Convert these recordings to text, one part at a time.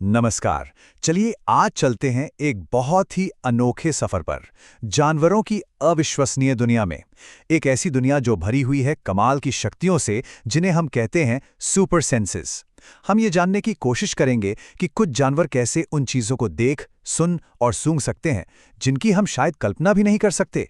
नमस्कार। चलिए आज चलते हैं एक बहुत ही अनोखे सफर पर, जानवरों की अविश्वसनीय दुनिया में। एक ऐसी दुनिया जो भरी हुई है कमाल की शक्तियों से, जिन्हें हम कहते हैं सुपर सेंसेस। हम ये जानने की कोशिश करेंगे कि कुछ जानवर कैसे उन चीजों को देख, सुन और सूंघ सकते हैं जिनकी हम शायद कल्पना भी नहीं कर सकते।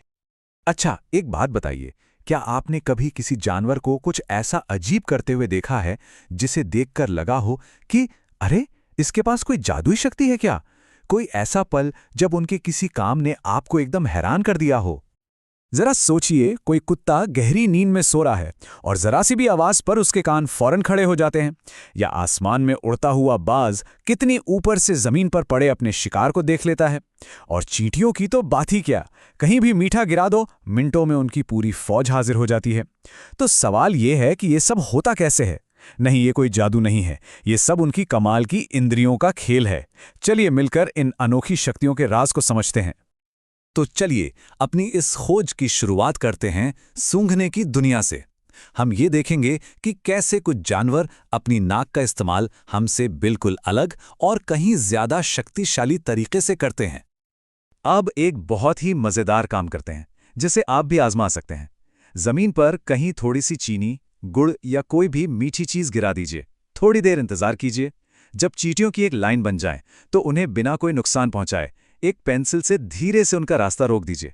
अच्छा, एक बात बताइए, क्या आपने कभी किसी जानवर को कुछ ऐसा अजीब करते हुए देखा है, जिसे देखकर लगा हो कि अरे, इसके पास कोई जादुई शक्ति है क्या? कोई ऐसा पल जब उनके किसी काम ने आपको एकदम हैरान कर दिया हो? जरा सोचिए, कोई कुत्ता गहरी नींद में सो रहा है और जरा सी भी आवाज पर उसके कान फौरन खड़े हो जाते हैं। या आसमान में उड़ता हुआ बाज कितनी ऊपर से जमीन पर पड़े अपने शिकार को देख लेता है। और चींटियों की तो बात ही क्या, कहीं भी मीठा गिरा दो, मिनटों में उनकी पूरी फौज हाजिर हो जाती है। तो सवाल ये है कि ये सब होता कैसे है? नहीं, ये कोई जादू नहीं है, ये सब उनकी कमाल की इंद्रियों का खेल है। चलिए मिलकर इन अनोखी शक्तियों के राज को समझते हैं। तो चलिए अपनी इस खोज की शुरुआत करते हैं सूंघने की दुनिया से। हम ये देखेंगे कि कैसे कुछ जानवर अपनी नाक का इस्तेमाल हमसे बिल्कुल अलग और कहीं ज्यादा शक्तिशाली तरीके से करते हैं। अब एक बहुत ही मजेदार काम करते हैं, जिसे आप भी आजमा सकते हैं। जमीन पर कहीं थोड़ी सी चीनी, गुड़ या कोई भी मीठी चीज गिरा दीजिए। थोड़ी देर इंतजार कीजिए। जब चींटियों की एक लाइन बन जाए तो उन्हें बिना कोई नुकसान पहुंचाए एक पेंसिल से धीरे से उनका रास्ता रोक दीजिए।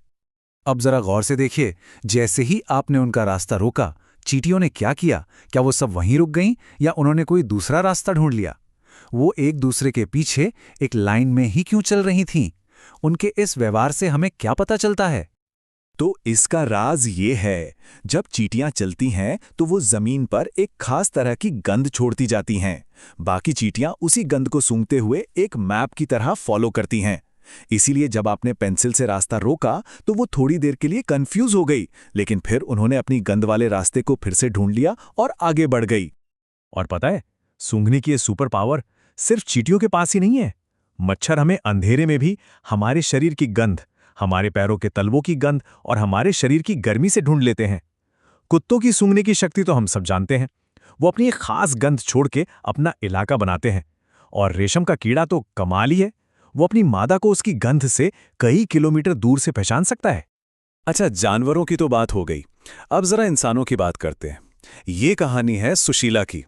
अब जरा गौर से देखिए, जैसे ही आपने उनका रास्ता रोका, चींटियों ने क्या किया? क्या वो सब वहीं रुक गईं या उन्होंने कोई दूसरा रास्ता ढूंढ लिया? वो एक दूसरे के पीछे एक लाइन में ही क्यों चल रही थीं? उनके इस व्यवहार से हमें क्या पता चलता है? तो इसका राज ये है, जब चींटियां चलती हैं तो वो जमीन पर एक खास तरह की गंध छोड़ती जाती हैं। बाकी चींटियां उसी गंध को सूंघते हुए एक मैप की तरह फॉलो करती हैं। इसीलिए जब आपने पेंसिल से रास्ता रोका तो वो थोड़ी देर के लिए कंफ्यूज हो गई, लेकिन फिर उन्होंने अपनी गंध वाले रास्ते को फिर से ढूंढ लिया और आगे बढ़ गई। और पता है, सूंघने की ये सुपर पावर सिर्फ चींटियों के पास ही नहीं है। मच्छर हमें अंधेरे में भी हमारे शरीर की गंध, हमारे पैरों के तलवों की गंध और हमारे शरीर की गर्मी से ढूंढ लेते हैं। कुत्तों की सूंघने की शक्ति तो हम सब जानते हैं। वो अपनी एक खास गंध छोड़ के अपना इलाका बनाते हैं। और रेशम का कीड़ा तो कमाल ही है, वो अपनी मादा को उसकी गंध से कई किलोमीटर दूर से पहचान सकता है। अच्छा, जानवरों की तो बात हो गई, अब जरा इंसानों की बात करते हैं। ये कहानी है सुशीला की।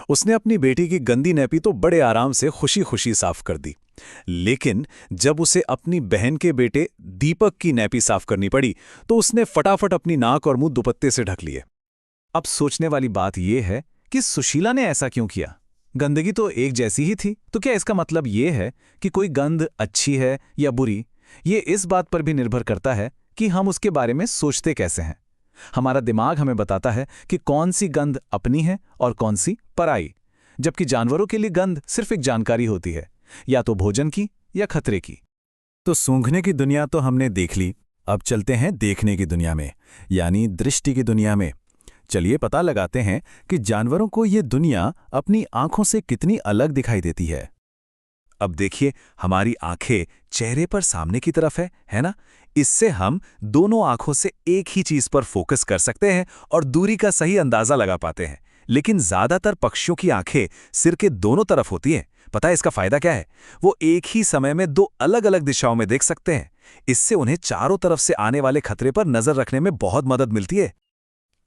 उसने अपनी बेटी की गंदी नैपी तो बड़े आराम से खुशी खुशी साफ कर दी, लेकिन जब उसे अपनी बहन के बेटे दीपक की नैपी साफ करनी पड़ी तो उसने फटाफट अपनी नाक और मुंह दुपट्टे से ढक लिए। अब सोचने वाली बात यह है कि सुशीला ने ऐसा क्यों किया? गंदगी तो एक जैसी ही थी, तो क्या इसका मतलब यह है कि कोई गंध अच्छी है या बुरी? ये इस बात पर भी निर्भर करता है कि हम उसके बारे में सोचते कैसे हैं। हमारा दिमाग हमें बताता है कि कौन सी गंध अपनी है और कौन सी पराई, जबकि जानवरों के लिए गंध सिर्फ एक जानकारी होती है, या तो भोजन की या खतरे की। तो सूंघने की दुनिया तो हमने देख ली, अब चलते हैं देखने की दुनिया में, यानी दृष्टि की दुनिया में। चलिए पता लगाते हैं कि जानवरों को ये दुनिया अपनी आंखों से कितनी अलग दिखाई देती है। अब देखिए, हमारी आंखें चेहरे पर सामने की तरफ है ना? इससे हम दोनों आंखों से एक ही चीज पर फोकस कर सकते हैं और दूरी का सही अंदाजा लगा पाते हैं। लेकिन ज्यादातर पक्षियों की आंखें सिर के दोनों तरफ होती हैं। पता है इसका फायदा क्या है? वो एक ही समय में दो अलग अलग दिशाओं में देख सकते हैं। इससे उन्हें चारों तरफ से आने वाले खतरे पर नजर रखने में बहुत मदद मिलती है।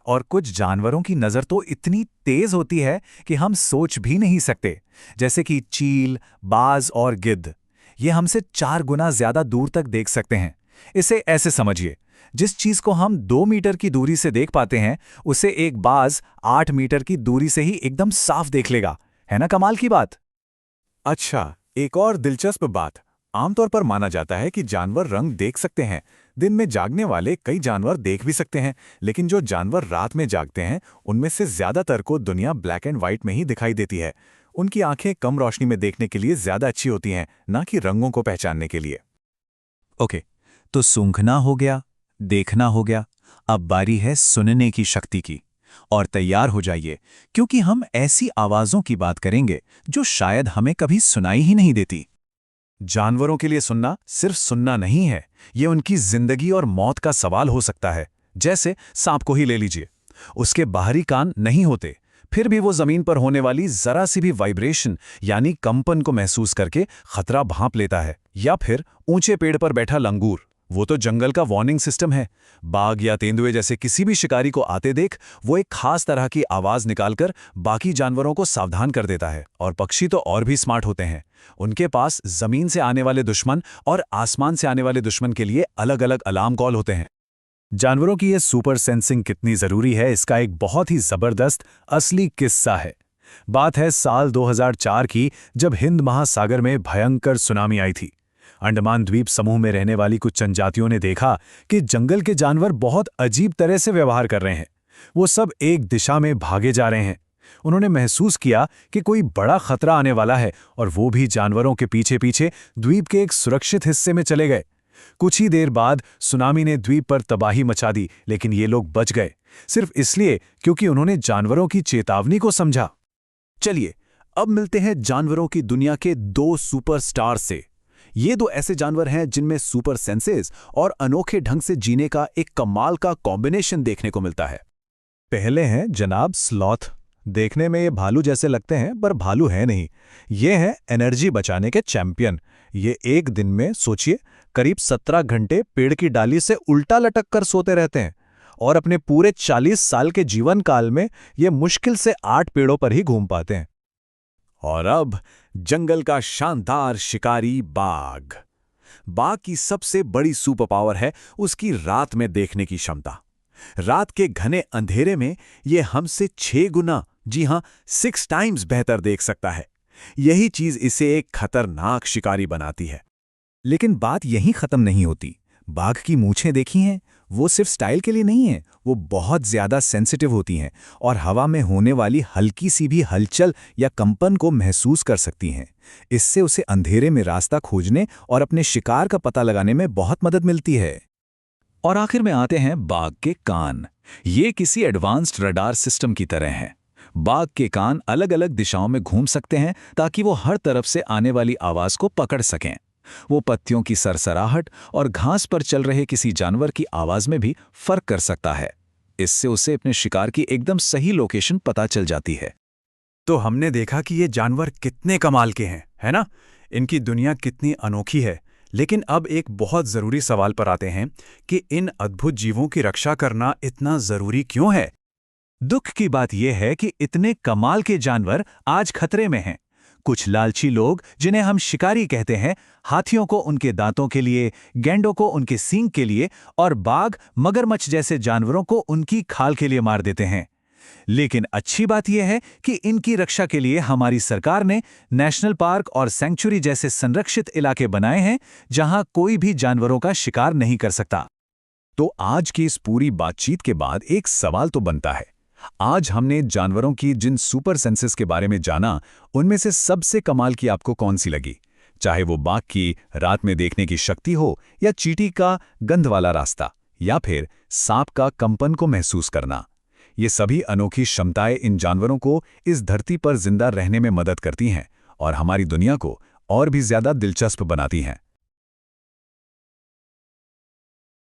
और कुछ जानवरों की नज़र तो इतनी तेज होती है कि हम सोच भी नहीं सकते, जैसे कि चील, बाज और गिद्ध। ये हमसे 4 गुना ज्यादा दूर तक देख सकते हैं। इसे ऐसे समझिए, जिस चीज को हम 2 मीटर की दूरी से देख पाते हैं, उसे एक बाज 8 मीटर की दूरी से ही एकदम साफ देख लेगा। है ना कमाल की बात? अच्छा, एक और दिलचस्प बात, आमतौर पर माना जाता है कि जानवर रंग देख सकते हैं। दिन में जागने वाले कई जानवर देख भी सकते हैं, लेकिन जो जानवर रात में जागते हैं उनमें से ज्यादातर को दुनिया ब्लैक एंड व्हाइट में ही दिखाई देती है। उनकी आंखें कम रोशनी में देखने के लिए ज्यादा अच्छी होती हैं, ना कि रंगों को पहचानने के लिए। ओके, तो सूंघना हो गया, देखना हो गया, अब बारी है सुनने की शक्ति की। और तैयार हो जाइए, क्योंकि हम ऐसी आवाजों की बात करेंगे जो शायद हमें कभी सुनाई ही नहीं देती। जानवरों के लिए सुनना सिर्फ सुनना नहीं है, ये उनकी जिंदगी और मौत का सवाल हो सकता है। जैसे सांप को ही ले लीजिए, उसके बाहरी कान नहीं होते, फिर भी वो जमीन पर होने वाली जरा सी भी वाइब्रेशन यानी कंपन को महसूस करके खतरा भांप लेता है। या फिर ऊंचे पेड़ पर बैठा लंगूर, वो तो जंगल का वार्निंग सिस्टम है। बाघ या तेंदुए जैसे किसी भी शिकारी को आते देख वो एक खास तरह की आवाज निकालकर बाकी जानवरों को सावधान कर देता है। और पक्षी तो और भी स्मार्ट होते हैं, उनके पास जमीन से आने वाले दुश्मन और आसमान से आने वाले दुश्मन के लिए अलग अलग अलार्म कॉल होते हैं। जानवरों की ये सुपर सेंसिंग कितनी जरूरी है, इसका एक बहुत ही जबरदस्त असली किस्सा है। बात है साल 2004 की, जब हिंद महासागर में भयंकर सुनामी आई थी। अंडमान द्वीप समूह में रहने वाली कुछ जनजातियों ने देखा कि जंगल के जानवर बहुत अजीब तरह से व्यवहार कर रहे हैं। वो सब एक दिशा में भागे जा रहे हैं। उन्होंने महसूस किया कि कोई बड़ा खतरा आने वाला है और वो भी जानवरों के पीछे पीछे द्वीप के एक सुरक्षित हिस्से में चले गए। कुछ ही देर बाद सुनामी ने द्वीप पर तबाही मचा दी, लेकिन ये लोग बच गए सिर्फ इसलिए क्योंकि उन्होंने जानवरों की चेतावनी को समझा। चलिए अब मिलते हैं जानवरों की दुनिया के 2 सुपरस्टार से। ये 2 ऐसे जानवर हैं जिनमें सुपर सेंसेस और अनोखे ढंग से जीने का एक कमाल का कॉम्बिनेशन देखने को मिलता है। पहले हैं जनाब स्लॉथ। देखने में ये भालू जैसे लगते हैं, पर भालू है नहीं। ये हैं एनर्जी बचाने के चैंपियन। ये एक दिन में सोचिए करीब 17 घंटे पेड़ की डाली से उल्टा लटक कर सोते रहते हैं और अपने पूरे 40 साल के जीवन काल में ये मुश्किल से 8 पेड़ों पर ही घूम पाते हैं। और अब जंगल का शानदार शिकारी बाघ। बाघ की सबसे बड़ी सुपर पावर है उसकी रात में देखने की क्षमता। रात के घने अंधेरे में यह हमसे 6 गुना, जी हां 6 टाइम्स बेहतर देख सकता है। यही चीज इसे एक खतरनाक शिकारी बनाती है। लेकिन बात यहीं खत्म नहीं होती। बाघ की मूंछें देखी हैं, वो सिर्फ स्टाइल के लिए नहीं है, वो बहुत ज्यादा सेंसिटिव होती हैं और हवा में होने वाली हल्की सी भी हलचल या कंपन को महसूस कर सकती हैं। इससे उसे अंधेरे में रास्ता खोजने और अपने शिकार का पता लगाने में बहुत मदद मिलती है। और आखिर में आते हैं बाघ के कान। ये किसी एडवांस्ड रडार सिस्टम की तरह हैं। बाघ के कान अलग अलग दिशाओं में घूम सकते हैं ताकि वो हर तरफ से आने वाली आवाज को पकड़ सकें। वो पत्तियों की सरसराहट और घास पर चल रहे किसी जानवर की आवाज में भी फर्क कर सकता है। इससे उसे अपने शिकार की एकदम सही लोकेशन पता चल जाती है। तो हमने देखा कि ये जानवर कितने कमाल के हैं, है ना? इनकी दुनिया कितनी अनोखी है। लेकिन अब एक बहुत जरूरी सवाल पर आते हैं कि इन अद्भुत जीवों की रक्षा करना इतना जरूरी क्यों है? दुख की बात यह है कि इतने कमाल के जानवर आज खतरे में हैं। कुछ लालची लोग, जिन्हें हम शिकारी कहते हैं, हाथियों को उनके दांतों के लिए, गैंडों को उनके सींग के लिए और बाघ, मगरमच्छ जैसे जानवरों को उनकी खाल के लिए मार देते हैं। लेकिन अच्छी बात यह है कि इनकी रक्षा के लिए हमारी सरकार ने नेशनल पार्क और सेंचुरी जैसे संरक्षित इलाके बनाए हैं, जहां कोई भी जानवरों का शिकार नहीं कर सकता। तो आज की इस पूरी बातचीत के बाद एक सवाल तो बनता है। आज हमने जानवरों की जिन सुपर सेंसेस के बारे में जाना, उनमें से सबसे कमाल की आपको कौन सी लगी? चाहे वो बाघ की रात में देखने की शक्ति हो, या चींटी का गंध वाला रास्ता, या फिर सांप का कंपन को महसूस करना। ये सभी अनोखी क्षमताएं इन जानवरों को इस धरती पर जिंदा रहने में मदद करती हैं और हमारी दुनिया को और भी ज्यादा दिलचस्प बनाती हैं।